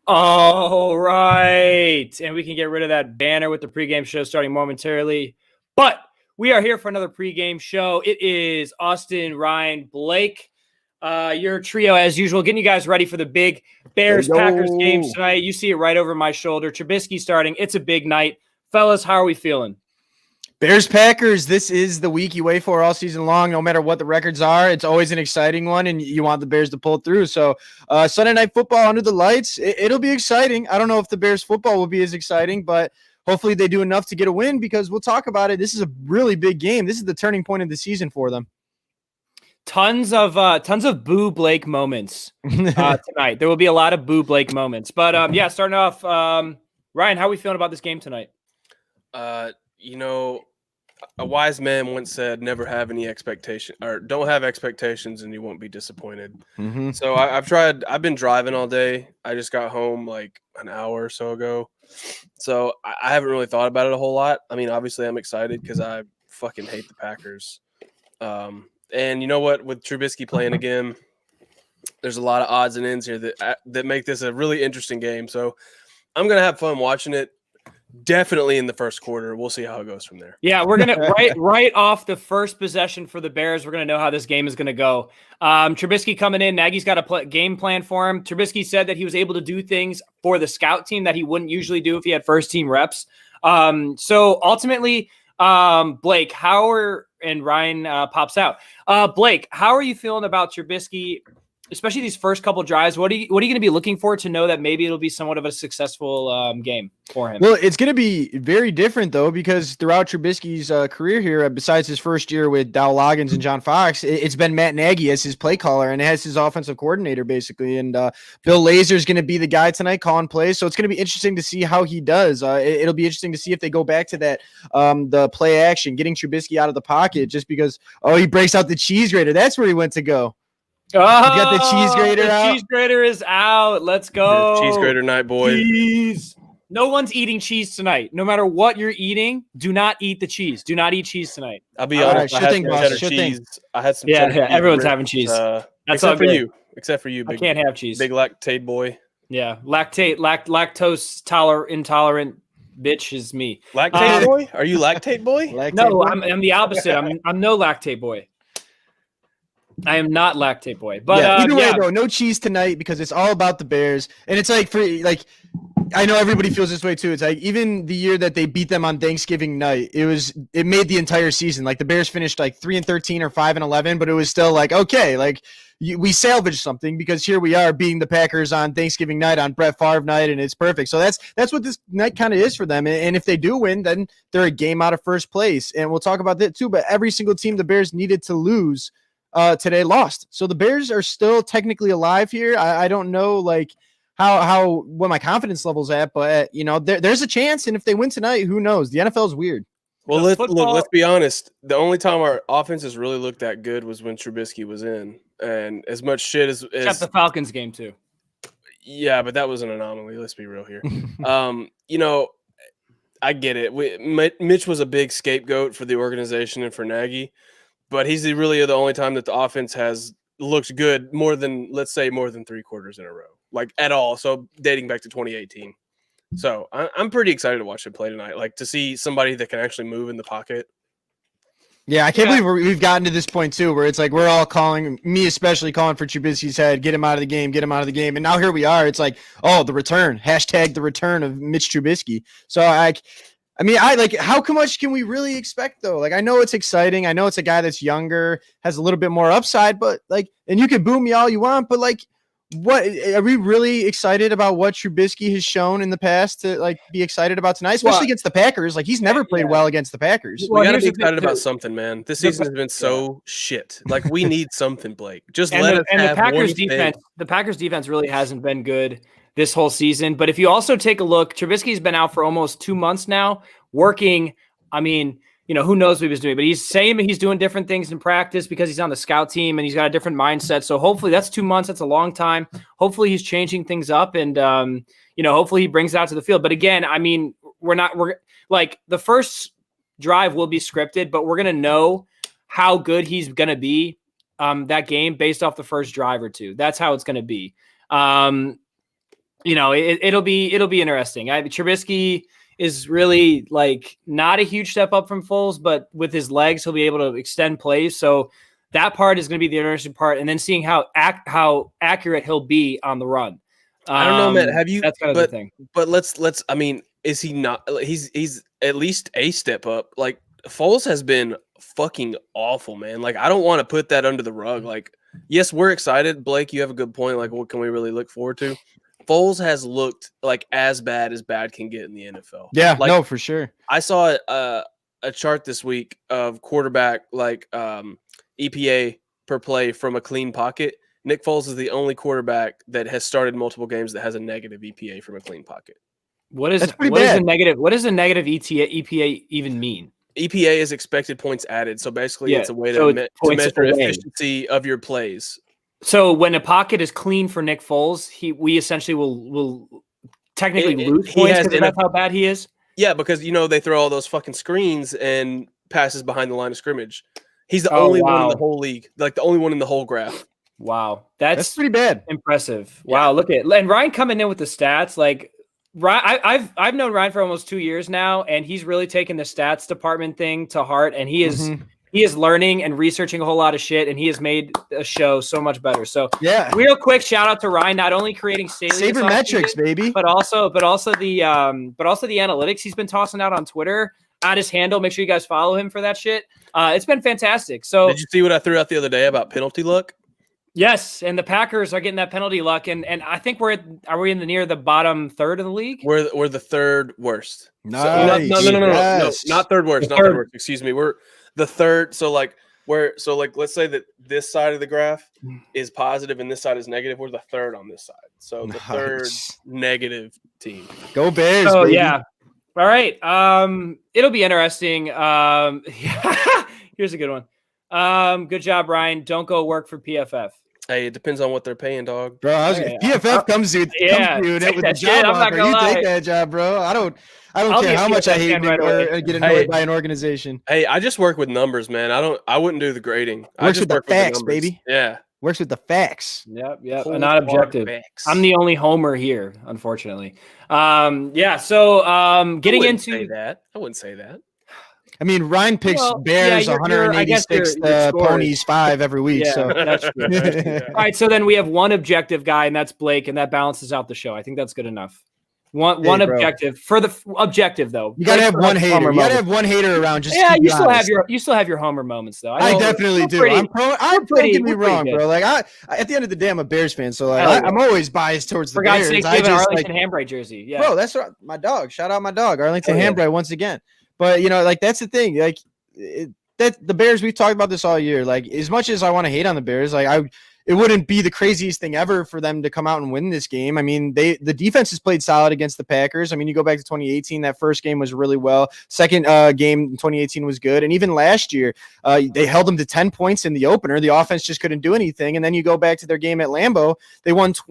All right. And we can get rid of that banner with the pregame show starting momentarily. But we are here for another pregame show. It is Austin, Ryan, Blake, your trio as usual, getting you guys ready for the big Bears-Packers games tonight. You see it right over my shoulder. Trubisky starting. It's a big night. Fellas, how are we feeling? Bears Packers, this is the week you wait for all season long. No matter what the records are, it's always an exciting one, and you want the Bears to pull through. So Sunday Night Football under the lights, it'll be exciting. I don't know if the Bears football will be as exciting, but hopefully they do enough to get a win because we'll talk about it. This is a really big game. This is the turning point of the season for them. Tons of boo Blake moments tonight. There will be a lot of boo Blake moments. But yeah, starting off, Ryan, how are we feeling about this game tonight? A wise man once said, "Never have any expectation, or don't have expectations, and you won't be disappointed." Mm-hmm. So I've been driving all day. I just got home like an hour or so ago, so I haven't really thought about it a whole lot. I mean, obviously, I'm excited because I fucking hate the Packers. And you know what? With Trubisky playing again, there's a lot of odds and ends here that make this a really interesting game. So I'm gonna have fun watching it. Definitely in the first quarter. We'll see how it goes from there. Yeah, we're gonna right off the first possession for the Bears. We're gonna know how this game is gonna go. Trubisky coming in. Nagy's got a game plan for him. Trubisky said that he was able to do things for the scout team that he wouldn't usually do if he had first team reps. So ultimately, Blake, and Ryan pops out. Blake, how are you feeling about Trubisky? Especially these first couple drives, what are you going to be looking for to know that maybe it'll be somewhat of a successful game for him? Well, it's going to be very different, though, because throughout Trubisky's career here, besides his first year with Dow Loggins and John Fox, it's been Matt Nagy as his play caller and as his offensive coordinator, basically. And Bill Lazor is going to be the guy tonight calling plays. So it's going to be interesting to see how he does. It'll be interesting to see if they go back to that, the play action, getting Trubisky out of the pocket just because, he breaks out the cheese grater. That's where he went to go. Oh, you got the cheese grater out. Cheese grater is out. Let's go. Cheese grater night, boy. Cheese. No one's eating cheese tonight. No matter what you're eating, do not eat the cheese. Do not eat cheese tonight. I'll be honest. I had some cheddar cheese. I had some cheddar cheese. Everyone's having cheese. That's except for you. Except for you. I can't have cheese. Big lactate boy. Yeah, lactose intolerant bitch is me. Lactate boy? Are you lactate boy? No, I'm the opposite. I'm no lactate boy. I am not lactate boy, but either way, though, no cheese tonight because it's all about the Bears, and it's like I know everybody feels this way too. It's like even the year that they beat them on Thanksgiving night, it made the entire season. Like the Bears finished like 3-13 or 5-11, but it was still like okay, we salvaged something because here we are beating the Packers on Thanksgiving night on Brett Favre night, and it's perfect. So that's what this night kind of is for them. And if they do win, then they're a game out of first place, and we'll talk about that too. But every single team the Bears needed to lose today lost. So the Bears are still technically alive here. I don't know how what my confidence level's at, but there's a chance. And if they win tonight, who knows? The NFL is weird. Well, let's be honest. The only time our offense has really looked that good was when Trubisky was in. And as much shit as except the Falcons game too. Yeah, but that was an anomaly. Let's be real here. I get it. Mitch was a big scapegoat for the organization and for Nagy. But he's really the only time that the offense has looked good more than 3 quarters in a row, like at all. So dating back to 2018. So I'm pretty excited to watch him play tonight, like to see somebody that can actually move in the pocket. Yeah, I can't believe we've gotten to this point too, where it's like we're all calling, me especially calling for Trubisky's head, get him out of the game, and now here we are. It's like, the return, # the return of Mitch Trubisky. So how much can we really expect though? I know it's exciting. I know it's a guy that's younger, has a little bit more upside, but and you can boo me all you want, but what are we really excited about what Trubisky has shown in the past to be excited about tonight, especially against the Packers? He's never played well against the Packers. We gotta be excited about something, man. This season has been so shit. We need something, Blake. Just let us have the Packers one defense. thing. The Packers defense really hasn't been good this whole season. But if you also take a look, Trubisky's been out for almost 2 months now, working. I mean, who knows what he was doing, but he's saying he's doing different things in practice because he's on the scout team and he's got a different mindset. So hopefully that's 2 months. That's a long time. Hopefully he's changing things up and, hopefully he brings it out to the field. But again, I mean, we're the first drive will be scripted, but we're going to know how good he's going to be that game based off the first drive or two. That's how it's going to be. it'll be interesting. Trubisky is really like not a huge step up from Foles, but with his legs, he'll be able to extend plays. So that part is going to be the interesting part, and then seeing how accurate he'll be on the run. I don't know, man. Have you? That's kind of the thing. But let's. I mean, is he not? He's at least a step up. Like Foles has been fucking awful, man. Like I don't want to put that under the rug. Like, yes, we're excited. Blake, you have a good point. Like, what can we really look forward to? Foles has looked like as bad can get in the NFL. Yeah, like, no, for sure. I saw a chart this week of quarterback EPA per play from a clean pocket. Nick Foles is the only quarterback that has started multiple games that has a negative EPA from a clean pocket. What is a negative? What does a negative EPA even mean? EPA is expected points added. So basically, it's a way to measure efficiency of your plays. So when a pocket is clean for Nick Foles, we essentially will technically lose points because that's how bad he is. Yeah, because they throw all those fucking screens and passes behind the line of scrimmage. He's the only one in the whole league, like the only one in the whole graph. Wow, that's pretty bad. Impressive. Wow, look at and Ryan coming in with the stats. Like Ryan, I've known Ryan for almost 2 years now, and he's really taken the stats department thing to heart, and he is. Mm-hmm. He is learning and researching a whole lot of shit, and he has made a show so much better. So, real quick shout out to Ryan, not only creating sabermetrics, baby, but also the analytics he's been tossing out on Twitter at his handle. Make sure you guys follow him for that shit. It's been fantastic. So, did you see what I threw out the other day about penalty luck? Yes, and the Packers are getting that penalty luck, and I think are we near the bottom third of the league? We're the third worst. Nice. No, not third worst. Not third worst. Excuse me. We're the third. So let's say that this side of the graph is positive and this side is negative. We're the third on this side. So the third negative team. Go Bears. Oh baby. Yeah. All right. It'll be interesting. Here's a good one. Good job, Ryan. Don't go work for PFF. Hey, it depends on what they're paying, dog. Bro, PFF comes to you with the job offer. You take that job, bro. I don't care how much I hate get annoyed by an organization. Hey, I just work with numbers, man. I wouldn't do the grading. I just work with the facts, baby. Yeah. Works with the facts. Yep. Not objective. Facts. I'm the only homer here, unfortunately. So getting into that. I wouldn't say that. I mean, Ryan picks Bears 186 ponies 5 every week. Yeah, so that's true. All right, so then we have one objective guy, and that's Blake, and that balances out the show. I think that's good enough. One objective for the objective though. You gotta have one hater. You gotta have one hater around. Just you still have your homer moments though. I definitely do. Don't get me wrong, bro. Like at the end of the day, I'm a Bears fan, so I'm always biased towards the Bears. For God's sake, Arlington Hambright jersey. Yeah, bro, that's my dog. Shout out my dog, Arlington Hambright, once again. But that's the thing. Like that the Bears, we've talked about this all year. Like as much as I want to hate on the Bears, it wouldn't be the craziest thing ever for them to come out and win this game. I mean, the defense has played solid against the Packers. I mean, you go back to 2018, that first game was really well. Second game in 2018 was good. And even last year, they held them to 10 points in the opener. The offense just couldn't do anything. And then you go back to their game at Lambeau, they lost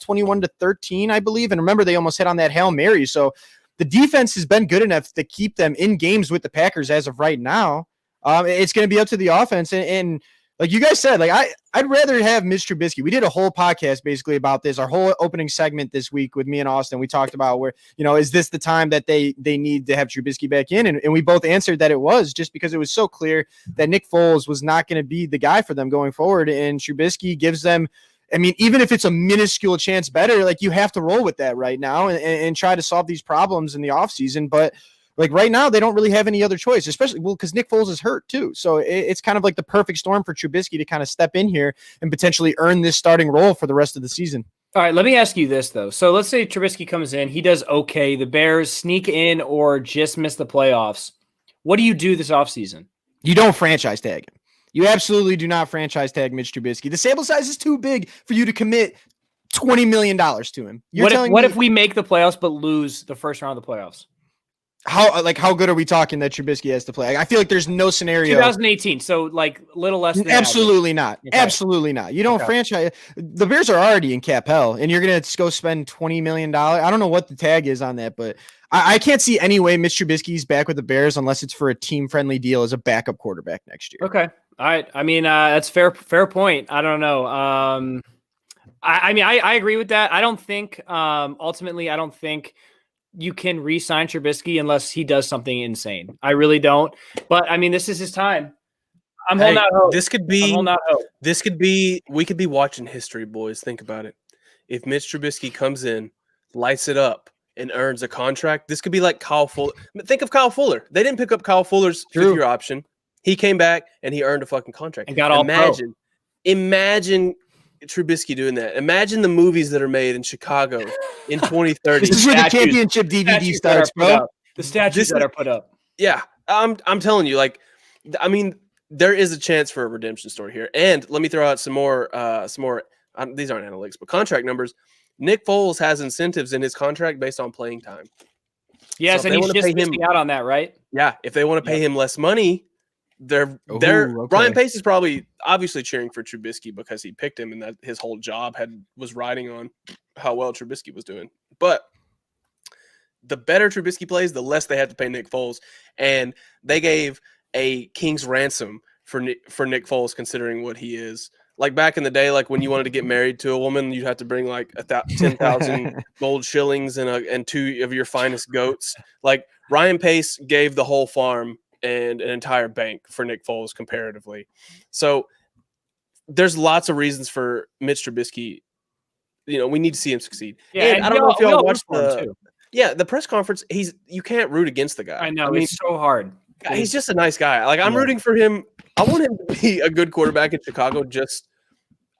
21-13, I believe. And remember, they almost hit on that Hail Mary. So the defense has been good enough to keep them in games with the Packers as of right now. It's going to be up to the offense. And like you guys said, I'd rather have Mitch Trubisky. We did a whole podcast basically about this, our whole opening segment this week with me and Austin. We talked about where, is this the time that they need to have Trubisky back in? And we both answered that it was, just because it was so clear that Nick Foles was not going to be the guy for them going forward. And Trubisky gives them, I mean, even if it's a minuscule chance better, you have to roll with that right now and try to solve these problems in the offseason. But right now, they don't really have any other choice, especially because Nick Foles is hurt too. So it's kind of like the perfect storm for Trubisky to kind of step in here and potentially earn this starting role for the rest of the season. All right, let me ask you this though. So let's say Trubisky comes in, he does okay. The Bears sneak in or just miss the playoffs. What do you do this offseason? You don't franchise tag him. You absolutely do not franchise tag Mitch Trubisky. The sample size is too big for you to commit $20 million to him. What if we make the playoffs but lose the first round of the playoffs? How good are we talking that Trubisky has to play? I feel like there's no scenario. 2018, so little less than absolutely not. Okay. Absolutely not. You don't franchise. The Bears are already in cap hell, and you're gonna go spend $20 million. I don't know what the tag is on that, but I can't see any way Mitch Trubisky's back with the Bears unless it's for a team-friendly deal as a backup quarterback next year. Okay. All right. I mean, that's fair point. I don't know. I mean, I agree with that. I don't think ultimately, I don't think you can re-sign Trubisky unless he does something insane. I really don't. But I mean, this is his time. I'm holding out hope. This could I'm be. holding out hope. This could be. We could be watching history, boys. Think about it. If Mitch Trubisky comes in, lights it up, and earns a contract, this could be like Kyle Fuller. Think of Kyle Fuller. They didn't pick up Kyle Fuller's fifth-year option. He came back and he earned a fucking contract. And got all Imagine Trubisky doing that. Imagine the movies that are made in Chicago in 2030. This is where the championship DVD starts, bro. The statues that are put up. Yeah, I'm telling you, like, I mean, there is a chance for a redemption story here. And let me throw out some more. These aren't analytics, but contract numbers. Nick Foles has incentives in his contract based on playing time. Yes, and he's just missing out on that, right? Yeah, if they want to pay him less money, Ryan Pace is probably obviously cheering for Trubisky because he picked him and that his whole job was riding on how well Trubisky was doing. But the better Trubisky plays, the less they had to pay Nick Foles, and they gave a king's ransom for Nick Foles, considering what he is. Like back in the day, like when you wanted to get married to a woman, you'd have to bring like 10,000 gold shillings and 2 of your finest goats. Like Ryan Pace gave the whole farm and an entire bank for Nick Foles comparatively. So there's lots of reasons for Mitch Trubisky. You know, we need to see him succeed. Yeah, and I don't know if y'all watched the press conference. You can't root against the guy. I know. It's so hard. He's just a nice guy. Like I'm rooting for him. I want him to be a good quarterback in Chicago.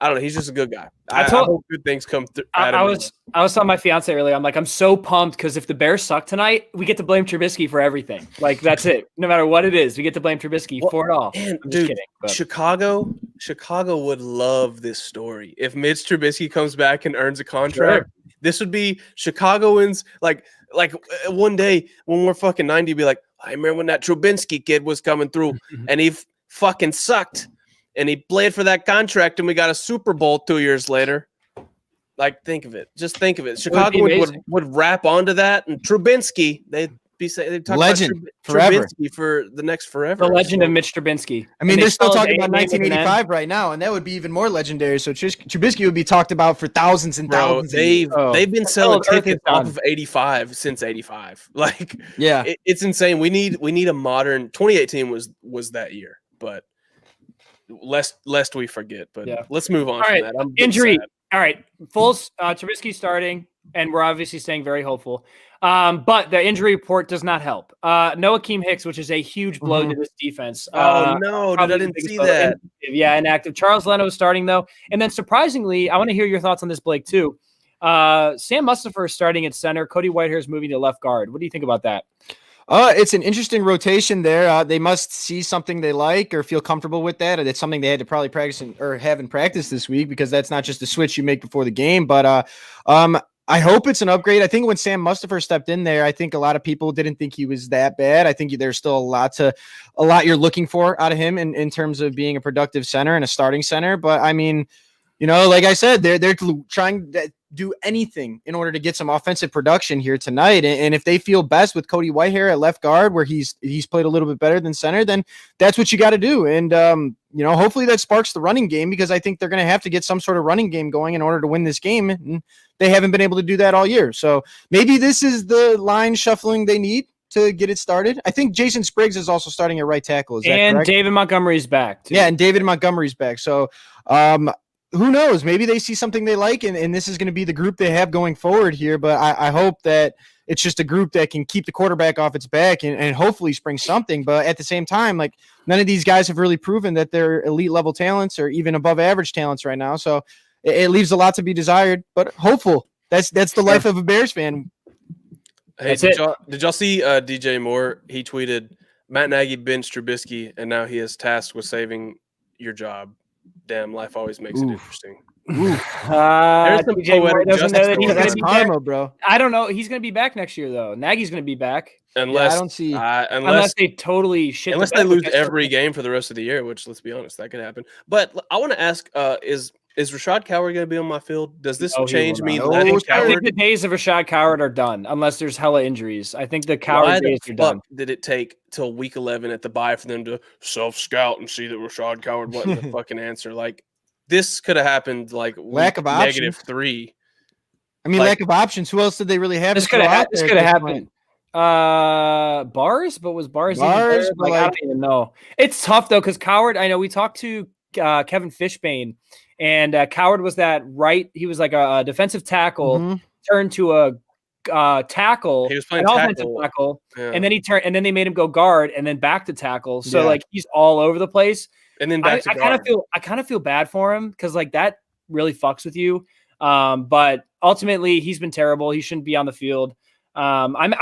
I don't know. He's just a good guy. I hope good things come through. I was telling my fiance earlier. I'm like, I'm so pumped because if the Bears suck tonight, we get to blame Trubisky for everything. Like that's it. No matter what it is, we get to blame Trubisky for it all. And dude, Chicago would love this story. If Mitch Trubisky comes back and earns a contract, this would be Chicagoans like one day when we're fucking 90, be like, I remember when that Trubisky kid was coming through and he fucking sucked. And he played for that contract, and we got a Super Bowl 2 years later. Like, think of it. Just think of it. Chicago would wrap onto that, and Trubisky, they'd talk legend about forever. Trubisky for the next forever. The legend of Mitch Trubisky. I mean, they're still talking about 1985 right now, and that would be even more legendary. So Trubisky would be talked about for thousands and thousands. They've been selling tickets off of 85 since 85. Like, yeah, it's insane. We need a modern. 2018 was that year, but. Lest we forget, but let's move on from that. Injury. Sad. All right. Foles, Trubisky starting, and we're obviously staying very hopeful. But the injury report does not help. No Akeem Hicks, which is a huge blow to this defense. Oh, no, dude, I didn't see that. Inactive. Charles Leno is starting, though. And then surprisingly, I want to hear your thoughts on this, Blake, too. Sam Mustipher is starting at center. Cody Whitehair is moving to left guard. What do you think about that? It's an interesting rotation there. They must see something they like or feel comfortable with that. It's something they had to probably practice or have in practice this week because that's not just a switch you make before the game. But I hope it's an upgrade. I think when Sam Mustipher stepped in there, I think a lot of people didn't think he was that bad. I think there's still a lot you're looking for out of him in terms of being a productive center and a starting center. But I mean, you know, like I said, they're trying to do anything in order to get some offensive production here tonight. And if they feel best with Cody Whitehair at left guard, where he's played a little bit better than center, then that's what you got to do. And, you know, hopefully that sparks the running game because I think they're going to have to get some sort of running game going in order to win this game. And they haven't been able to do that all year. So maybe this is the line shuffling they need to get it started. I think Jason Spriggs is also starting at right tackle. Is that correct? David Montgomery's back, too. Yeah, and David Montgomery's back. So, who knows? Maybe they see something they like, and this is going to be the group they have going forward here. But I hope that it's just a group that can keep the quarterback off its back and hopefully spring something. But at the same time, like none of these guys have really proven that they're elite level talents or even above average talents right now. So it leaves a lot to be desired, but hopeful. That's the life of a Bears fan. Hey, did y'all see DJ Moore? He tweeted, Matt Nagy benched Trubisky, and now he is tasked with saving your job. Damn, life always makes it interesting. There's some poetic justice. That's karma, bro. I don't know. He's going to be back next year, though. Nagy's going to be back. Unless I don't see. Unless they totally shit. Unless they lose every game for the rest of the year, which let's be honest, that could happen. But I want to ask: Is Rashad Coward going to be on my field? Does this change me? I think the days of Rashad Coward are done, unless there's hella injuries. I think the Coward days are done. Did it take till week 11 at the bye for them to self-scout and see that Rashad Coward wasn't the fucking answer? Like, this could have happened like Lack of -3. I mean, Like- lack of options. Who else did they really have? This to could throw have out this there could at have this happened. point? Bars, but was Bars even Bars, there? but Like, I like- don't even know. It's tough though, because Coward. I know we talked to Kevin Fishbane, and Coward was that right. He was like a defensive tackle Mhm. turned to a tackle. He was playing an offensive tackle. tackle, Yeah. and then he turned, and then they made him go guard, and then back to tackle. So Yeah. like he's all over the place. And then I back to kind of guard. feel bad for him because like that really fucks with you. But ultimately he's been terrible. He shouldn't be on the field. I'm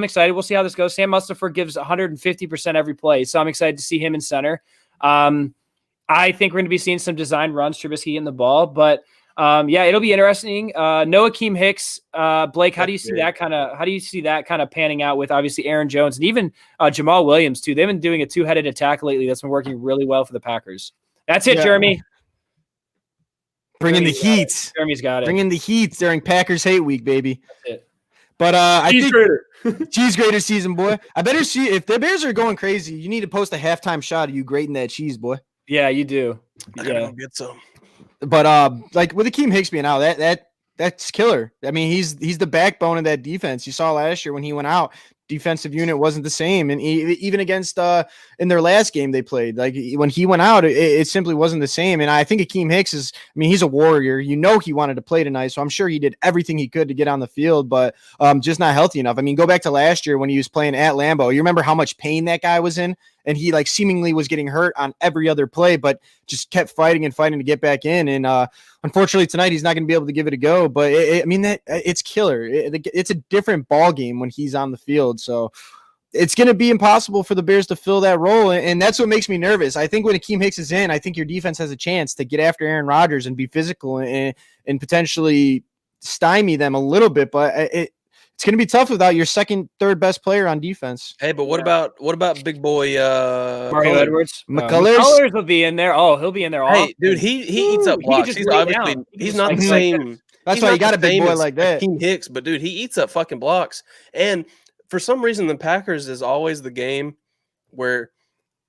excited. We'll see how this goes. Sam Mustipher gives 150% every play, so I'm excited to see him in center. I think we're going to be seeing some design runs, Trubisky in the ball, but it'll be interesting. No Akeem Hicks, Blake. How do you see that kind of panning out with obviously Aaron Jones and even Jamal Williams too? They've been doing a two-headed attack lately that's been working really well for the Packers. That's it, Yeah. Jeremy. Bringing the Jeremy's got heat. Jeremy's got it. Bringing the heat during Packers Hate Week, baby. That's it. But I Cheese think grater. cheese grater season, boy. I better see if the Bears are going crazy. You need to post a halftime shot of you grating that cheese, boy. Yeah, you do. I gotta Yeah. go get some. But like with Akeem Hicks being out, that's killer. I mean, he's the backbone of that defense. You saw last year when he went out, defensive unit wasn't the same, and even against in their last game they played, like when he went out, it simply wasn't the same. And I think Akeem Hicks is, I mean, he's a warrior. You know, he wanted to play tonight, so I'm sure he did everything he could to get on the field, but just not healthy enough. I mean, go back to last year when he was playing at Lambeau. You remember how much pain that guy was in, and he like seemingly was getting hurt on every other play, but just kept fighting to get back in. And unfortunately tonight he's not going to be able to give it a go. But it's killer. It's a different ball game when he's on the field. So it's going to be impossible for the Bears to fill that role, and that's what makes me nervous. I think when Akeem Hicks is in, I think your defense has a chance to get after Aaron Rodgers and be physical and potentially stymie them a little bit. But it's going to be tough without your second, third best player on defense. Hey, but what about big boy Mario Cullen? Edwards. McCullers? McCullers will be in there. Oh, he'll be in there. Hey, dude, he eats up He could blocks. just He's lay obviously down. He he's just not like- the same. That's he's why not you got the a big same boy as like that. Akeem Hicks, but dude, he eats up fucking blocks. And for some reason, the Packers is always the game where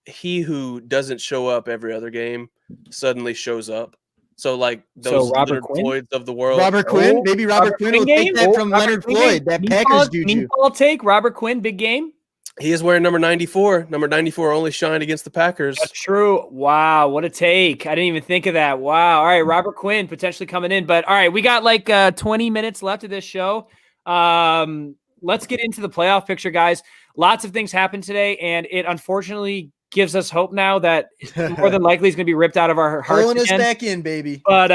he who doesn't show up every other game suddenly shows up. So like those Robert Leonard Quinn? Floyds of the world. Robert Quinn? Maybe Robert Quinn will take that from Leonard Floyd, that Packers juju. I'll take Robert Quinn, big game. He is wearing number 94. Number 94 only shined against the Packers. That's true. Wow, what a take. I didn't even think of that. Wow. All right, Robert Quinn potentially coming in. But all right, we got like 20 minutes left of this show. Let's get into the playoff picture, guys. Lots of things happened today, and it unfortunately gives us hope now that more than likely is going to be ripped out of our hearts Pulling us again. back in, baby. But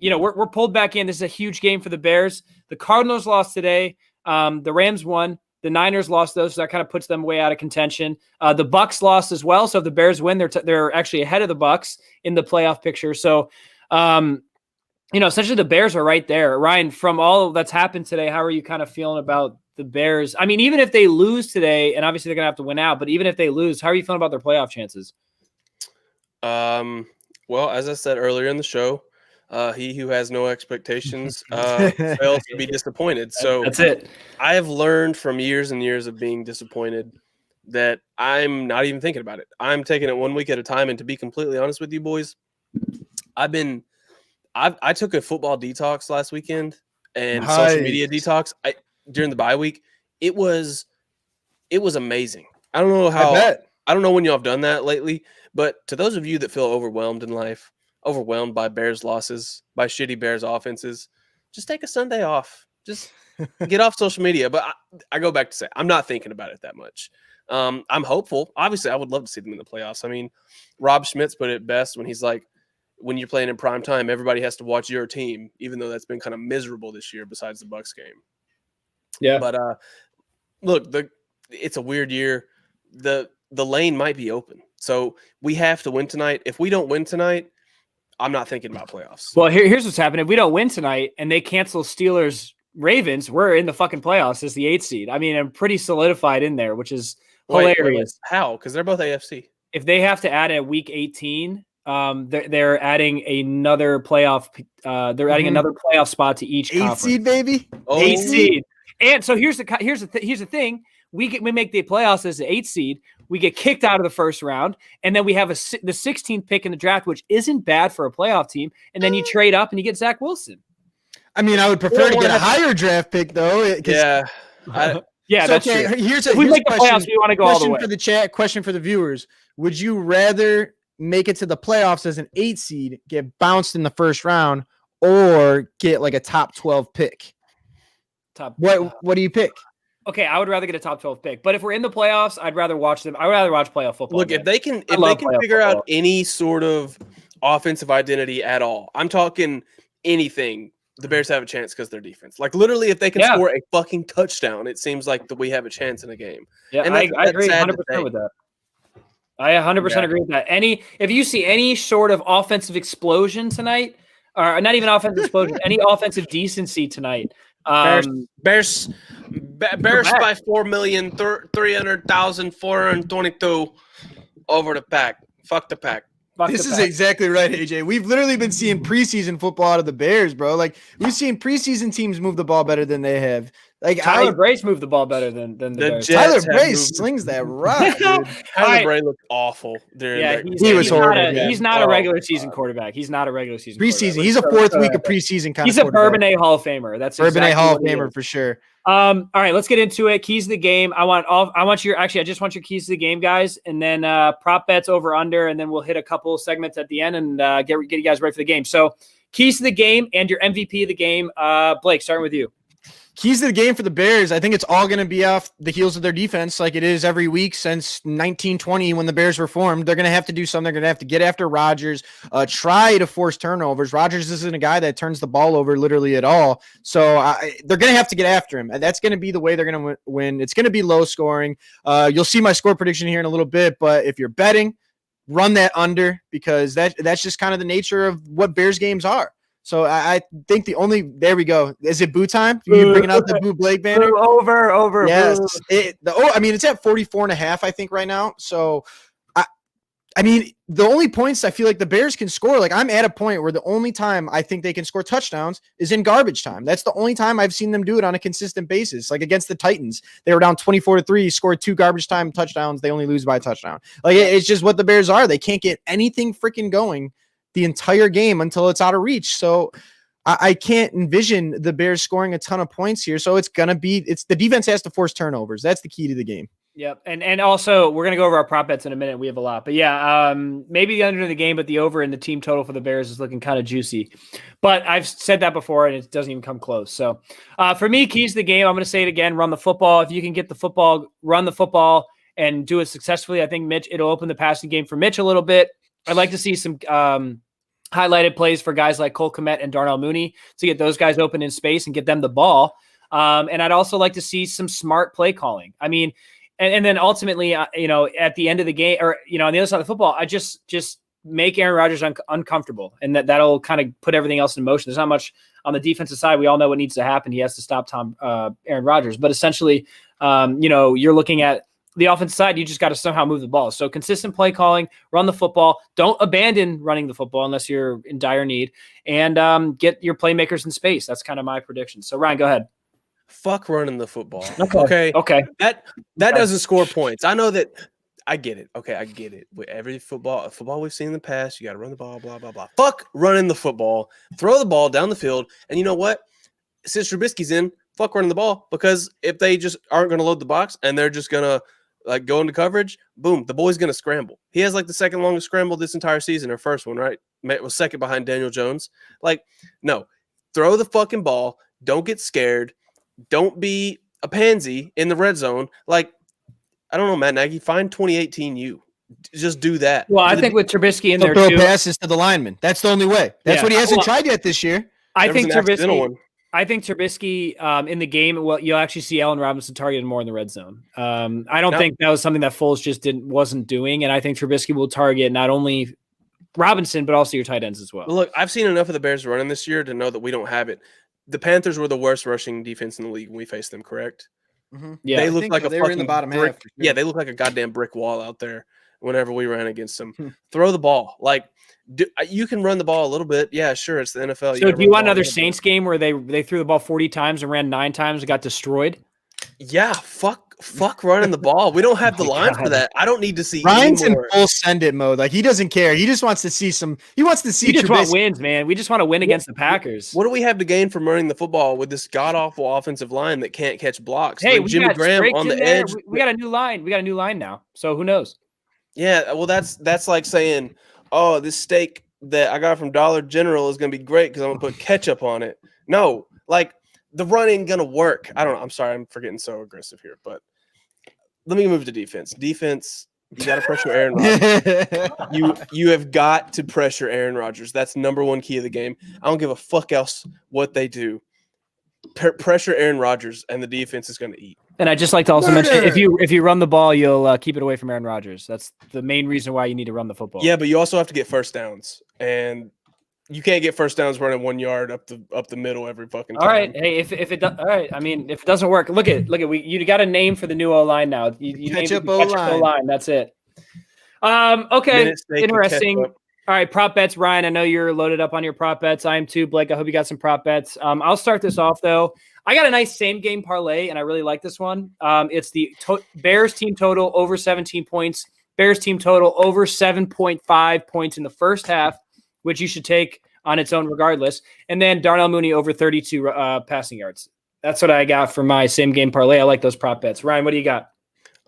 we're pulled back in. This is a huge game for the Bears. The Cardinals lost today. The Rams won. The Niners lost those, so that kind of puts them way out of contention. The Bucks lost as well. So if the Bears win, they're actually ahead of the Bucks in the playoff picture. So, essentially the Bears are right there. Ryan, from all that's happened today, how are you kind of feeling about the Bears? I mean, even if they lose today, and obviously they're going to have to win out, but even if they lose, how are you feeling about their playoff chances? Well, as I said earlier in the show, he who has no expectations fails to be disappointed. So That's it. I have learned from years and years of being disappointed that I'm not even thinking about it. I'm taking it 1 week at a time. And to be completely honest with you boys, I took a football detox last weekend and social media detox during the bye week. It was amazing. I don't know how. I don't know when y'all have done that lately, but to those of you that feel overwhelmed in life, overwhelmed by Bears losses, by shitty Bears offenses, just take a Sunday off. Just get off social media. But I go back to say, I'm not thinking about it that much. I'm hopeful. Obviously, I would love to see them in the playoffs. I mean, Rob Schmitz put it best when he's like, when you're playing in prime time, everybody has to watch your team, even though that's been kind of miserable this year besides the Bucks game. Yeah. But look, it's a weird year. The lane might be open. So we have to win tonight. If we don't win tonight, I'm not thinking about playoffs. Well, here's what's happening. If we don't win tonight and they cancel Steelers Ravens, we're in the fucking playoffs as the 8th seed. I mean, I'm pretty solidified in there, which is hilarious. How? Because they're both AFC. If they have to add a week 18, they're adding another playoff. They're adding another playoff spot to each 8 conference. seed, baby. Oh, 8 seed. And so here's the thing. we make the playoffs as the 8th seed. We get kicked out of the first round, and then we have the 16th pick in the draft, which isn't bad for a playoff team. And then you trade up and you get Zach Wilson. I mean, I would prefer to get a higher draft pick though. Yeah. Yeah, so, that's okay. true. Here's If we make the playoffs, we want to go all the question way. for the chat. Question for the viewers: would you rather make it to the playoffs as an 8 seed, get bounced in the first round, or get like a top 12 pick? What do you pick? Okay, I would rather get a top 12 pick. But if we're in the playoffs, I'd rather watch them. I would rather watch playoff football. Look, again. if they can playoff figure football. out any sort of offensive identity at all, I'm talking anything, the Bears have a chance because their defense. Like literally, if they can score a fucking touchdown, it seems like that we have a chance in a game. Yeah, and I that's agree sad 100% to say. with that. I 100% agree with that. If you see any sort of offensive explosion tonight, or not even offensive explosion, any offensive decency tonight. Bears by 4,300,422 over the pack. Fuck the pack. This is exactly right, AJ. We've literally been seeing preseason football out of the Bears, bro. Like we've seen preseason teams move the ball better than they have. Like Tyler Brace moved the ball better than the Bears. Tyler Brace slings that rock, dude. Tyler Brace looked awful. He was horrible. He's not a regular season quarterback. He's not a regular season preseason. He's a fourth week of preseason kind He's of a Bourbon A Hall of Famer. That's Bourbon exactly A Hall of what he Famer is. for sure. All right, let's get into it. Keys to the game. I just want your keys to the game, guys, and then prop bets over under, and then we'll hit a couple segments at the end and get you guys ready for the game. So, keys to the game and your MVP of the game. Blake, starting with you. Keys to the game for the Bears, I think it's all going to be off the heels of their defense like it is every week since 1920 when the Bears were formed. They're going to have to do something. They're going to have to get after Rodgers, try to force turnovers. Rodgers isn't a guy that turns the ball over literally at all. So they're going to have to get after him. That's going to be the way they're going to win. It's going to be low scoring. You'll see my score prediction here in a little bit, but if you're betting, run that under because that's just kind of the nature of what Bears games are. So I think there we go. Is it boo time? Are you bringing out the boo Blake banner? Boo, over. Yes. Boo. It's at 44.5, I think right now. So I mean, the only points I feel like the Bears can score, like I'm at a point where the only time I think they can score touchdowns is in garbage time. That's the only time I've seen them do it on a consistent basis. Like against the Titans, they were down 24-3, scored 2 garbage time touchdowns. They only lose by a touchdown. Like it's just what the Bears are. They can't get anything freaking going the entire game until it's out of reach. So I can't envision the Bears scoring a ton of points here. So it's the defense has to force turnovers. That's the key to the game. Yep. And also we're going to go over our prop bets in a minute. We have a lot, but yeah, maybe the under in the game, but the over in the team total for the Bears is looking kind of juicy, but I've said that before and it doesn't even come close. So for me, keys to the game, I'm going to say it again, run the football. If you can get the football, run the football and do it successfully. I think it'll open the passing game for Mitch a little bit. I'd like to see some, highlighted plays for guys like Cole Kmet and Darnell Mooney to get those guys open in space and get them the ball. And I'd also like to see some smart play calling. I mean, and then ultimately, at the end of the game or, on the other side of the football, I just make Aaron Rodgers uncomfortable and that'll kind of put everything else in motion. There's not much on the defensive side. We all know what needs to happen. He has to stop Aaron Rodgers, but essentially, you're looking at the offensive side, you just got to somehow move the ball. So consistent play calling, run the football. Don't abandon running the football unless you're in dire need, and get your playmakers in space. That's kind of my prediction. So Ryan, go ahead. Fuck running the football. Okay. That doesn't score points. I know that. I get it. Okay, I get it. With every football we've seen in the past, you got to run the ball, blah, blah, blah. Fuck running the football. Throw the ball down the field. And you know what? Since Trubisky's in, fuck running the ball because if they just aren't going to load the box and they're just going to go into coverage, boom, the boy's going to scramble. He has the second longest scramble this entire season, or first one, right? It was second behind Daniel Jones. No, throw the fucking ball. Don't get scared. Don't be a pansy in the red zone. I don't know, Matt Nagy, find 2018 you. Just do that. Well, I think with Trubisky in there throw too. passes to the lineman. That's the only way. That's what he hasn't tried yet this year. I think Trubisky in the game, you'll actually see Allen Robinson targeted more in the red zone. I don't think that was something that Foles just wasn't doing, and I think Trubisky will target not only Robinson but also your tight ends as well. Look, I've seen enough of the Bears running this year to know that we don't have it. The Panthers were the worst rushing defense in the league when we faced them, correct? Mm-hmm. Yeah, they looked like they were in the bottom brick. half. Yeah, they looked like a goddamn brick wall out there whenever we ran against them. Throw the ball. You can run the ball a little bit. Yeah, sure, it's the NFL. So do you want another Saints game where they threw the ball 40 times and ran 9 times and got destroyed? Yeah, fuck fuck running the ball. We don't have the my lines for God. that. I don't need to see Ryan's any in more. full send it mode. Like he doesn't care. He just wants to see some. He wants to see We just want Trubisky. wins, man. We just want to win against the Packers. What do we have to gain from running the football with this god awful offensive line that can't catch blocks? Hey, Like we Jimmy got Graham Strakes on in the there. edge. We got a new line. We got a new line now. So who knows? Yeah, well, that's like saying, oh, this steak that I got from Dollar General is gonna be great because I'm gonna put ketchup on it. No, like the run ain't gonna work. I don't know. I'm sorry, I'm getting so aggressive here, but let me move to defense. Defense, you got to pressure Aaron Rodgers. You have got to pressure Aaron Rodgers. That's number one key of the game. I don't give a fuck else what they do. Pressure Aaron Rodgers, and the defense is going to eat. And I just like to also mention if you run the ball, you'll keep it away from Aaron Rodgers. That's the main reason why you need to run the football. Yeah, but you also have to get first downs, and you can't get first downs running 1 yard up the middle every fucking time. All right. Hey, if it does, all right. I mean, if it doesn't work, look at you got a name for the new O line now. You named it Ketchup the Ketchup O-line. O-line. That's it. Okay. Minute steak and Interesting. ketchup. All right, prop bets, Ryan. I know you're loaded up on your prop bets. I am too, Blake. I hope you got some prop bets. I'll start this off though. I got a nice same game parlay, and I really like this one. It's the Bears team total over 17 points. Bears team total over 7.5 points in the first half, which you should take on its own regardless. And then Darnell Mooney over 32 passing yards. That's what I got for my same game parlay. I like those prop bets. Ryan, what do you got?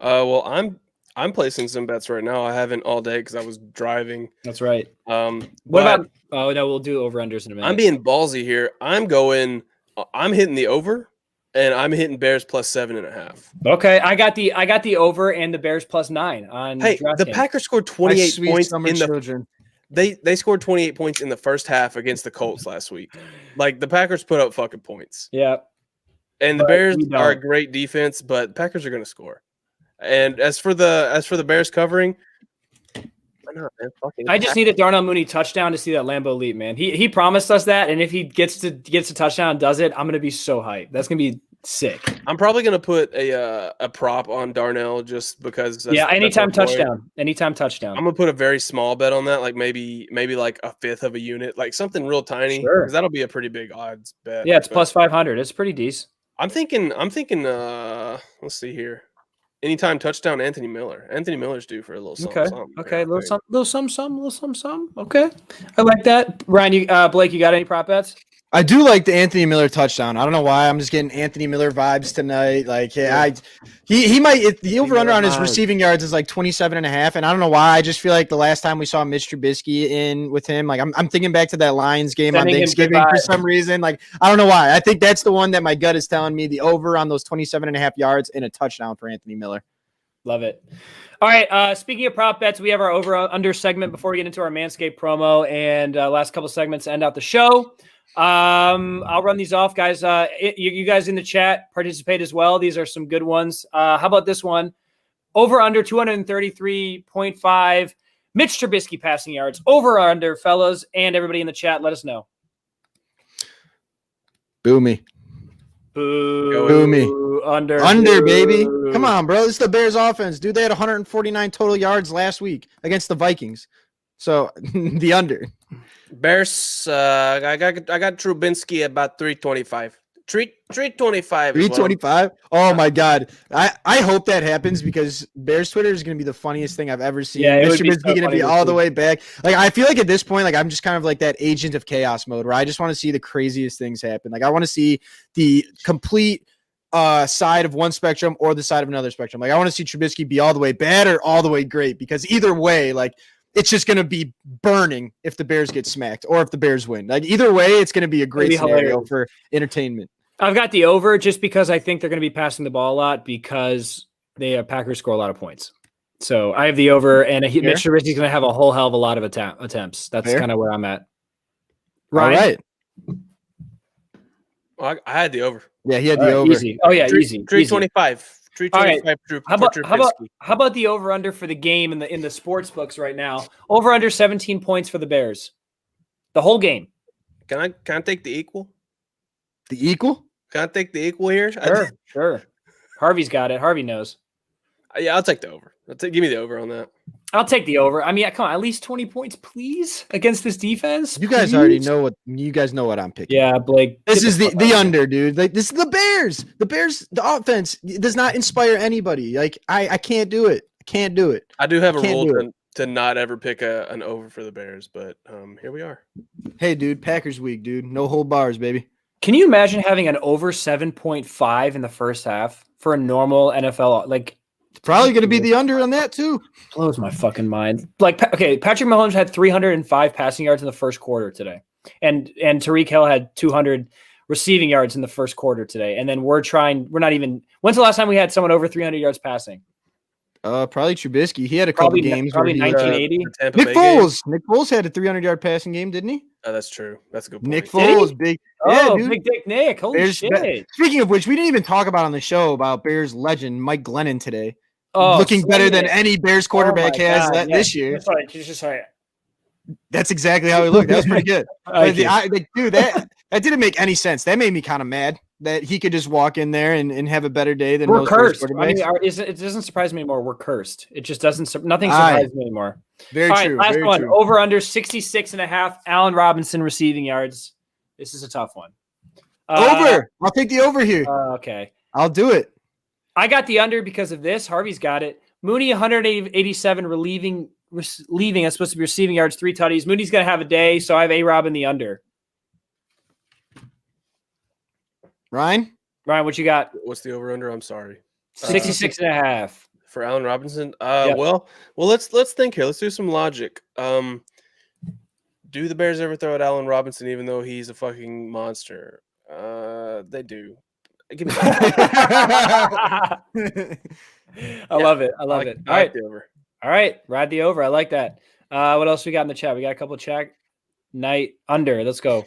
Well, I'm placing some bets right now. I haven't all day because I was driving. That's right. What What about? Oh no, we'll do over unders in a minute. I'm being ballsy here. I'm hitting the over, and I'm hitting Bears plus 7.5. Okay, I got the over and the Bears plus 9 on. Hey, the DraftKings. Packers scored My 28 sweet points summer in the. children. They scored 28 points in the first half against the Colts last week. Like the Packers put up fucking points, Yeah. and the But Bears we don't. are a great defense, but the Packers are going to score. And as for the Bears covering, why not, man? Fucking I just need a Darnell Mooney touchdown to see that Lambeau leap, man. He promised us that, and if he gets a touchdown and does it, I'm gonna be so hyped. That's gonna be sick. I'm probably going to put a prop on Darnell just because. Anytime that's our boy. touchdown. Anytime touchdown. I'm gonna put a very small bet on that, like maybe like a fifth of a unit, like something real tiny. Sure. Because that'll be a pretty big odds bet. Yeah, it's But plus 500. It's pretty decent. I'm thinking. Let's see here. Anytime touchdown, Anthony Miller. Anthony Miller's due for a little something. Okay. something, Okay. man, I think. Little some. Okay. I like that. Ryan, Blake, you got any prop bets? I do like the Anthony Miller touchdown. I don't know why. I'm just getting Anthony Miller vibes tonight. Like, he might. The over under on his receiving yards is like 27.5, and I don't know why. I just feel like the last time we saw Mitch Trubisky in with him, like I'm thinking back to that Lions game Sending on him Thanksgiving goodbye. for some reason. Like, I don't know why. I think that's the one that my gut is telling me the over on those 27.5 yards and a touchdown for Anthony Miller. Love it. All right. Speaking of prop bets, we have our over under segment before we get into our Manscaped promo and last couple segments to end out the show. I'll run these off, guys. You guys in the chat participate as well. These are some good ones. How about this one? Over under 233.5 Mitch Trubisky passing yards. Over or under, fellas, and everybody in the chat. Let us know. Boo me. Boo me. Under, Baby. Come on, bro. This is the Bears offense. Dude, they had 149 total yards last week against the Vikings. So the under. Bears. I got Trubinsky about 325. 325. 325. Oh my God. I hope that happens because Bears Twitter is going to be the funniest thing I've ever seen. Yeah, it would Mr. be Trubisky so going to funny be to all see. the way back. Like, I feel like at this point, like I'm just kind of like that agent of chaos mode where I just want to see the craziest things happen. Like I want to see the complete side of one spectrum or the side of another spectrum. Like I want to see Trubisky be all the way bad or all the way great because either way, like it's just going to be burning if the Bears get smacked or if the Bears win. Like either way, it's going to be a great be scenario hilarious. for entertainment. I've got the over just because I think they're going to be passing the ball a lot because the Packers score a lot of points. So I have the over, and Mitch Trubisky's going to have a whole hell of a lot of attempts. That's Fair. kind of where I'm at. All Ryan? right. Well, I had the over. Yeah, he had All the right, over. easy. Oh yeah, easy. 325. 325. How about the over under for the game in the sports books right now? Over under 17 points for the Bears. The whole game. Can I take the equal? The equal? Can I take the equal here? Sure. Harvey's got it. Harvey knows. Yeah, I'll take the over. Give me the over on that. I'll take the over. I mean, come on, at least 20 points, please, against this defense. You guys please. already know what I'm picking. Yeah, Blake. This get is fuck the out of under, dude. Like this is the Bears. The Bears, the offense does not inspire anybody. Like I can't do it. I can't do it. I do have a Can't rule do to not ever pick an over for the Bears, but here we are. Hey, dude, Packers week, dude. No hold bars, baby. Can you imagine having an over 7.5 in the first half for a normal NFL? Like, It's probably going to be the under on that too. blows my fucking mind. Like, okay, Patrick Mahomes had 305 passing yards in the first quarter today, and Tyreek Hill had 200 receiving yards in the first quarter today. And then we're not even. When's the last time we had someone over 300 yards passing? Probably Trubisky. He had a couple games. Probably where he, 1980. The Tampa Nick Bay game. Foles. Nick Foles had a 300-yard passing game, didn't he? Oh, that's true. That's a good point. Nick Did he? Foles, big. Oh, dude. Big Dick Nick. Holy Bears- shit. Speaking of which, we didn't even talk about on the show about Bears legend Mike Glennon today. Oh, Looking better sweet. than any Bears quarterback Oh my has God, this year. Sorry. That's exactly how he looked. That was pretty good. Thank you. Dude, that didn't make any sense. That made me kind of mad that he could just walk in there and have a better day than We're most Bears cursed. I quarterbacks. mean, it doesn't surprise me anymore. We're cursed. It just doesn't. Nothing Aye. surprises me anymore. Very All right, true. last very one. true. Over under 66.5. Allen Robinson receiving yards. This is a tough one. Over. I'll take the over here. Okay. I'll do it. I got the under because of this. Harvey's got it. Mooney 187 leaving. That's supposed to be receiving yards, 3 tutties. Mooney's gonna have a day, so I have A-Rob in the under. Ryan? Ryan, what you got? What's the over under? I'm sorry. 66.5. For Allen Robinson. Yeah. Well, let's think here. Let's do some logic. Do the Bears ever throw at Allen Robinson even though he's a fucking monster? They do. Give me that. I love it. I love it. All I right. like the over. All right. Ride the over. I like that. What else we got in the chat? We got a couple of chat night under. Let's go.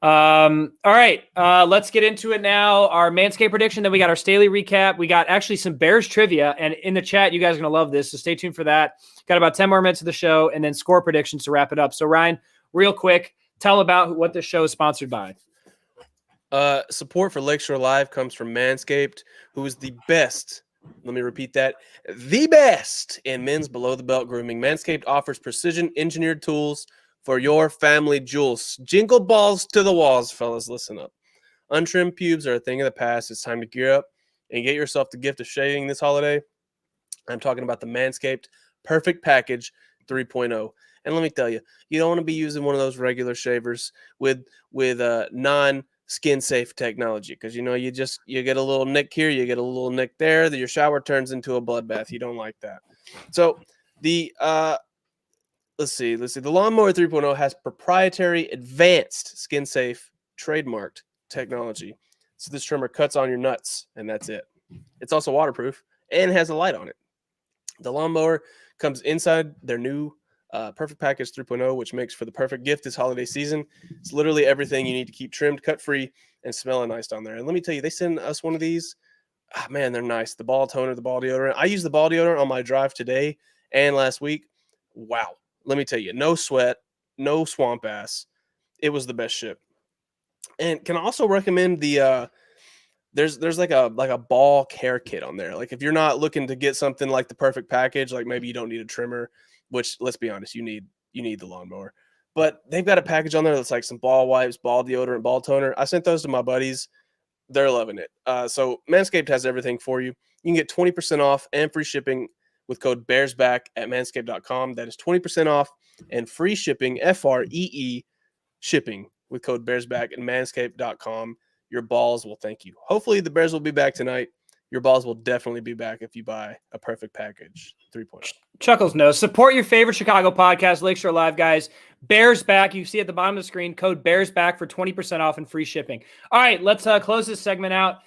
All right. Let's get into it now. Our Manscaped prediction. Then we got our Staley recap. We got actually some Bears trivia. And in the chat, you guys are going to love this. So stay tuned for that. Got about 10 more minutes of the show and then score predictions to wrap it up. So Ryan, real quick, tell about what this show is sponsored by. Support for Lakeshore Live comes from Manscaped, who is the best. Let me repeat that. The best in men's below-the-belt grooming. Manscaped offers precision-engineered tools for your family jewels. Jingle balls to the walls, fellas. Listen up. Untrimmed pubes are a thing of the past. It's time to gear up and get yourself the gift of shaving this holiday. I'm talking about the Manscaped Perfect Package 3.0. And let me tell you, you don't want to be using one of those regular shavers with non-skin safe technology, because you get a little nick here, you get a little nick there, that your shower turns into a bloodbath. You don't like that. So the let's see, the Lawnmower 3.0 has proprietary advanced skin safe trademarked technology. So this trimmer cuts on your nuts and that's it. It's also waterproof and has a light on it. The lawnmower comes inside their new Perfect Package 3.0, which makes for the perfect gift this holiday season. It's literally everything you need to keep trimmed, cut free, and smelling nice down there. And let me tell you, they sent us one of these. Man, they're nice. The ball toner, the ball deodorant. I used the ball deodorant on my drive today and last week. Wow. Let me tell you, no sweat, no swamp ass. It was the best shit. And can also recommend the there's like a ball care kit on there. Like if you're not looking to get something like the Perfect Package, like maybe you don't need a trimmer, which let's be honest, you need the lawnmower. But they've got a package on there that's like some ball wipes, ball deodorant, ball toner. I sent those to my buddies. They're loving it. So Manscaped has everything for you. You can get 20% off and free shipping with code BEARSBACK at manscaped.com. That is 20% off and free shipping, FREE shipping with code BEARSBACK at manscaped.com. Your balls will thank you. Hopefully the Bears will be back tonight. Your balls will definitely be back if you buy a Perfect Package 3.0. Chuckles knows. Support your favorite Chicago podcast, Lakeshore Live, guys. Bears back. You see at the bottom of the screen, code Bears back for 20% off and free shipping. All right, let's close this segment out.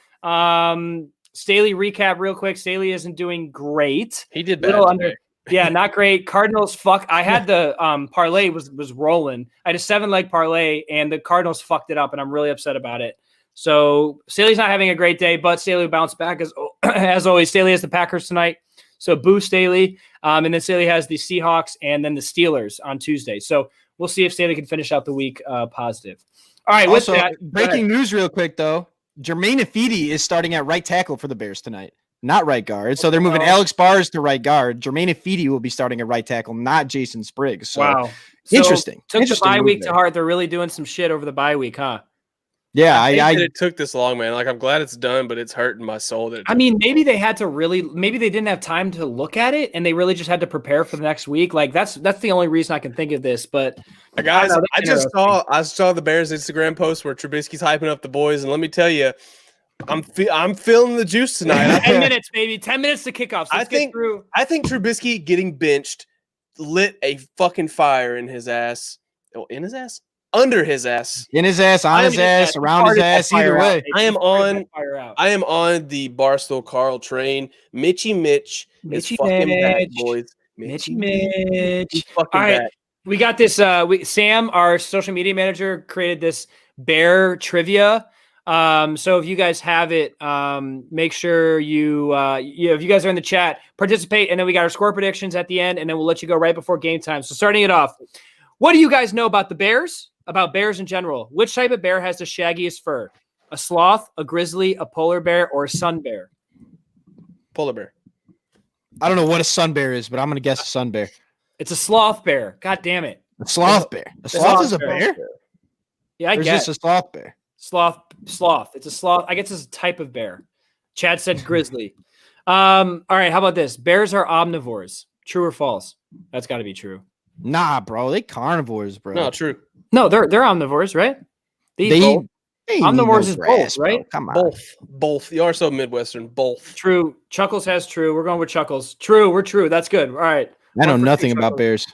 Staley recap real quick. Staley isn't doing great. He did bad. Yeah, not great. Cardinals fuck. I had the parlay was rolling. I had a 7-leg parlay and the Cardinals fucked it up, and I'm really upset about it. So Staley's not having a great day, but Staley will bounce back as always. Staley has the Packers tonight, so boo Staley. And then Staley has the Seahawks and then the Steelers on Tuesday. So we'll see if Staley can finish out the week positive. All right. Also, with that, breaking news real quick, though. Jermaine Ifedi is starting at right tackle for the Bears tonight. not right guard. So they're moving Oh. Alex Bars to right guard. Jermaine Afidi will be starting at right tackle, not Jason Spriggs. So Wow. So, interesting. Took Interesting the bye move week to there. heart. They're really doing some shit over the bye week, huh? Yeah, I hate I that it took this long, man. Like I'm glad it's done, but it's hurting my soul. That it I took mean, this maybe long. they had to maybe they didn't have time to look at it and they really just had to prepare for the next week. Like that's the only reason I can think of this. But Guys, know, I that's just saw the Bears Instagram post where Trubisky's hyping up the boys, and let me tell you, I'm feeling the juice tonight. 10 minutes, baby. 10 minutes to kickoffs. Let's I get think- through. I think Trubisky getting benched lit a fucking fire in his ass. Oh, in his ass? Under his ass. in his ass, on his ass, around his ass, either way. I am on the Barstool Carl train. Mitchy Mitch is Mitchy fucking back, Mitch. boys. Mitchy Mitch. He's fucking All right. back. We got this. Sam, our social media manager, created this bear trivia. So if you guys have it, make sure you if you guys are in the chat, participate, and then we got our score predictions at the end, and then we'll let you go right before game time. So starting it off, what do you guys know about the Bears? About bears in general? Which type of bear has the shaggiest fur? A sloth, a grizzly, a polar bear, or a sun bear? Polar bear. I don't know what a sun bear is, but I'm gonna guess a sun bear. It's a sloth bear. God damn it. A sloth bear. A sloth sloth is a bear. bear? Yeah, I Or is guess. this a sloth bear? Sloth. It's a sloth. I guess it's a type of bear. Chad said grizzly. All right, how about this? Bears are omnivores. True or false? That's got to be true. Nah, bro. They carnivores, bro. No, true. No, they're omnivores, right? They eat They both. ain't Omnivores eat is no both, grass, bro. right? Come on. Both. You are so Midwestern. Both. True. Chuckles has true. We're going with Chuckles. True. We're true. That's good. All right. I know One for nothing two about Chuckles. bears.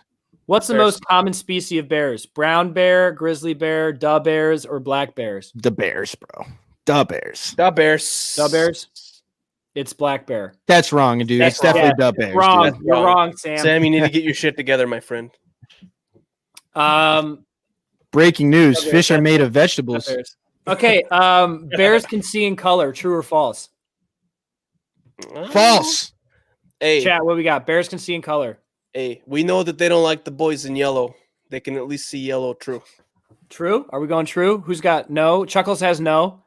What's the Bears. most common species of bears? Brown bear, grizzly bear, duh bears, or black bears? The bears, bro. The bears. The Bears. Duh bears. It's black bear. That's wrong, dude. That's It's definitely wrong. the bears. Wrong. Dude. You're wrong, Sam. Sam, you need to get your shit together, my friend. Breaking news: Okay, fish are that's- made of vegetables. Bears. Okay. Bears can see in color. True or false? False. Hey, Chat. What we got? Bears can see in color. hey, we know that they don't like the boys in yellow. They can at least see yellow. True. True. Are we going true? Who's got no? Chuckles has no.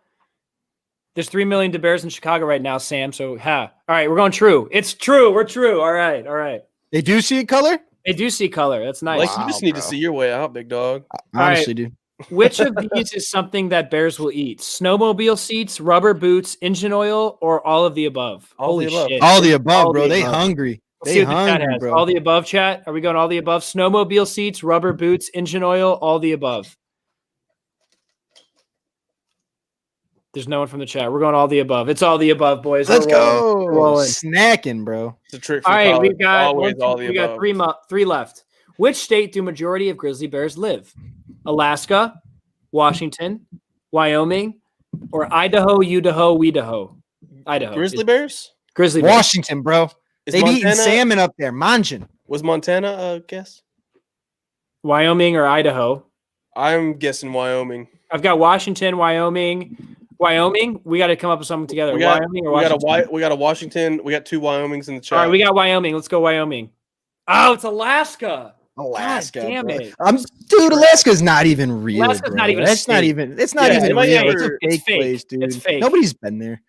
There's 3 million Bears in Chicago right now, Sam. So, All right, we're going true. It's true. We're true. All right. All right. They do see in color. They do see color. That's nice. Like you just Wow, need bro. to see your way out, big dog. right. Honestly, dude. Which of these is something that bears will eat? Snowmobile seats, rubber boots, engine oil, or all of the above? All Holy the above. shit. All the above, All bro. the They above. hungry. Let's see They what the chat hungry, has. bro. All the above, chat. Are we going all the above? Snowmobile seats, rubber boots, engine oil, all the above. There's no one from the chat. We're going all the above. It's all the above, boys. Let's We're rolling. go. We're rolling. Snacking, bro. It's a trick. All right, college. we've got always one, all two, the we got above. three left. Which state do majority of grizzly bears live? Alaska, Washington, Wyoming, or Idaho, Idaho. Grizzly Bears. Grizzly bears. Washington, bro. Is They be eating Montana, salmon up there. Manjin. was Montana a guess? Wyoming or Idaho. I'm guessing Wyoming. I've got Washington, Wyoming. We got to come up with something together. We got, Wyoming or we got Washington? we got a Washington. We got two Wyomings in the chat. All right, we got Wyoming. Let's go Wyoming. Oh, it's Alaska. Alaska. God damn bro. it. Dude, Alaska's not even real. Alaska's bro. not even a That's not state. even. It's not Yeah, even anybody real. ever- It's a it's fake fake. place, dude. It's fake. Nobody's been there.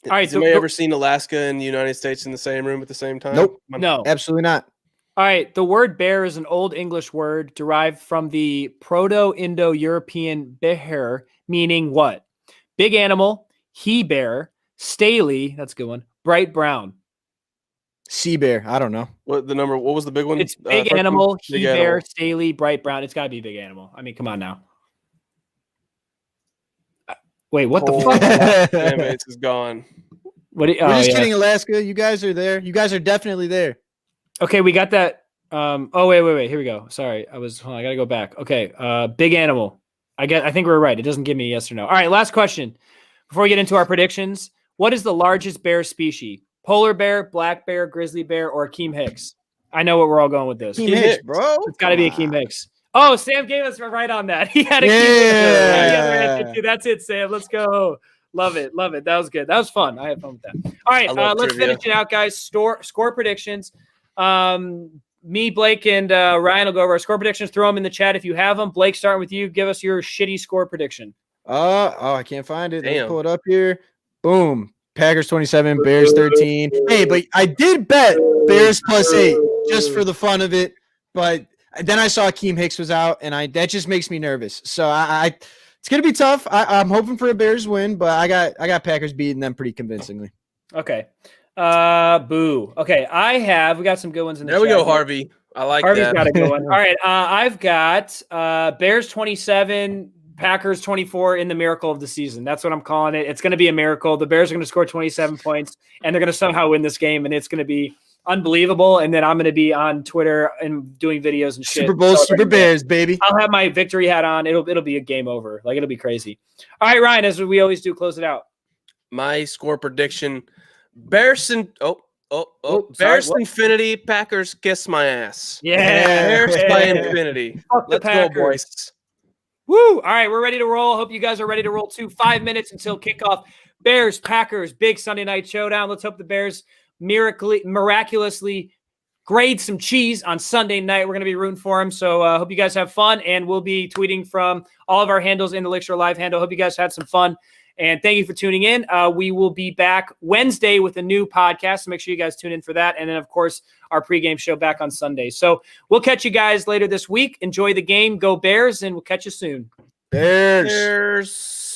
All right, Has anybody ever seen Alaska and the United States in the same room at the same time? Nope. no. Absolutely not. All right, the word bear is an Old English word derived from the Proto-Indo-European beher, meaning what? Big animal, he-bear, staley, that's a good one, bright brown. Sea bear. I don't know. What was the big one? It's big first one? animal, Big he-bear, animal. staley, bright brown. It's got to be big animal. I mean, come on now. Wait, what the Oh. fuck? Damn it, is gone. What? We're just kidding, Alaska. You guys are there. You guys are definitely there. Okay, we got that. Oh, wait. Here we go. Sorry, hold on, I gotta go back. Okay, big animal. I think we're right. It doesn't give me a yes or no. All right, last question. Before we get into our predictions, what is the largest bear species? Polar bear, black bear, grizzly bear, or Akeem Hicks? I know what we're all going with this. Keem Hicks. Hicks, bro. It's got to be Akeem Hicks. Oh, Sam gave us a right on that. He had a Yeah. That's it, Sam. Let's go. Love it. That was good. That was fun. I had fun with that. All right, I love let's trivia. finish it out, guys. Score predictions. Me, Blake, and Ryan will go over our score predictions. Throw them in the chat if you have them. Blake, starting with you. Give us your shitty score prediction. I can't find it. Let me Damn. pull it up here. Boom. Packers 27, Bears 13. Hey, but I did bet Bears +8 just for the fun of it. But then I saw Akeem Hicks was out, and that just makes me nervous. So it's gonna be tough. I'm hoping for a Bears win, but I got Packers beating them pretty convincingly. Okay. Boo. Okay, we got some good ones in the There we chat go, here. Harvey. I like Harvey's that. got a good one. All right, I've got Bears 27, Packers 24 in the miracle of the season. That's what I'm calling it. It's going to be a miracle. The Bears are going to score 27 points, and they're going to somehow win this game, and it's going to be unbelievable. And then I'm going to be on Twitter and doing videos and shit. Super Bowl, Super Bears, baby. I'll have my victory hat on. It'll be a game over. Like, it'll be crazy. All right, Ryan, as we always do, close it out. My score prediction: Bears and sorry, Bears what? Infinity, Packers kiss my ass. Yeah. Bears by infinity. Fuck the Let's go, Packers. boys. Woo! All right, we're ready to roll. Hope you guys are ready to roll too. 5 minutes until kickoff. Bears, Packers, big Sunday night showdown. Let's hope the Bears miraculously grade some cheese on Sunday night. We're going to be rooting for them. So hope you guys have fun, and we'll be tweeting from all of our handles in the Elixir Live handle. Hope you guys had some fun, and thank you for tuning in. We will be back Wednesday with a new podcast, so make sure you guys tune in for that. And then, of course, our pregame show back on Sunday. So we'll catch you guys later this week. Enjoy the game. Go Bears, and we'll catch you soon. Bears. Bears.